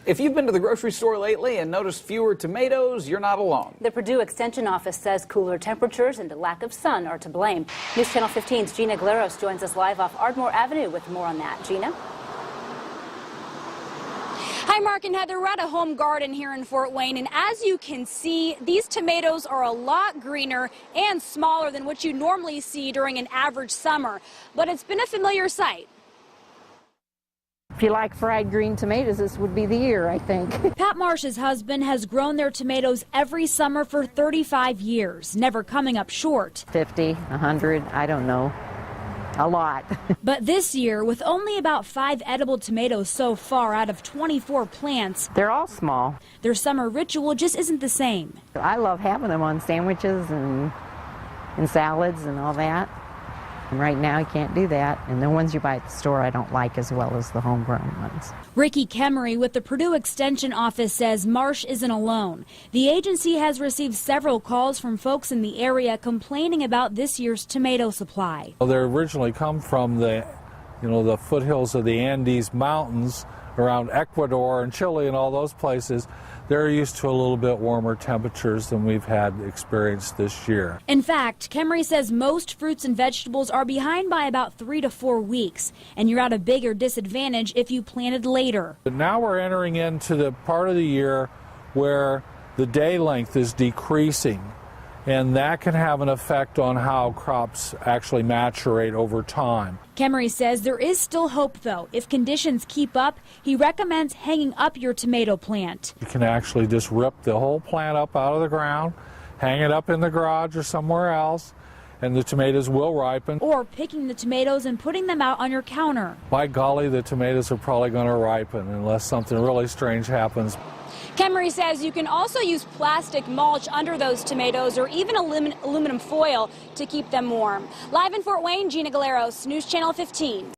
If you've been to the grocery store lately and noticed fewer tomatoes, you're not alone. The Purdue Extension Office says cooler temperatures and a lack of sun are to blame. News Channel 15's Gina Galeros joins us live off Ardmore Avenue with more on that. Gina? Hi, Mark and Heather. We're at a home garden here in Fort Wayne, and as you can see, these tomatoes are a lot greener and smaller than what you normally see during an average summer. But it's been a familiar sight. If you like fried green tomatoes, this would be the year, I think. Pat Marsh's husband has grown their tomatoes every summer for 35 years, never coming up short. 50, 100, I don't know. A lot. But this year, with only about 5 edible tomatoes so far out of 24 plants, They're all small. their summer ritual just isn't the same. I love having them on sandwiches and salads and all that. And right now, you can't do that. And the ones you buy at the store, I don't like as well as the homegrown ones. Ricky Kemery with the Purdue Extension Office says Marsh isn't alone. The agency has received several calls from folks in the area complaining about this year's tomato supply. Well, they originally come from the foothills of the Andes Mountains around Ecuador and Chile and all those places. They're used to a little bit warmer temperatures than we've had experienced this year. In fact, Kemery says most fruits and vegetables are behind by about 3 to 4 weeks, and you're at a bigger disadvantage if you planted later. But now we're entering into the part of the year where the day length is decreasing, and that can have an effect on how crops actually maturate over time. Kemery says there is still hope, though. If conditions keep up, he recommends hanging up your tomato plant. You can actually just rip the whole plant up out of the ground, hang it up in the garage or somewhere else, and the tomatoes will ripen. Or picking the tomatoes and putting them out on your counter. By golly, the tomatoes are probably going to ripen unless something really strange happens. Kemery says you can also use plastic mulch under those tomatoes or even aluminum foil to keep them warm. Live in Fort Wayne, Gina Galeros, News Channel 15.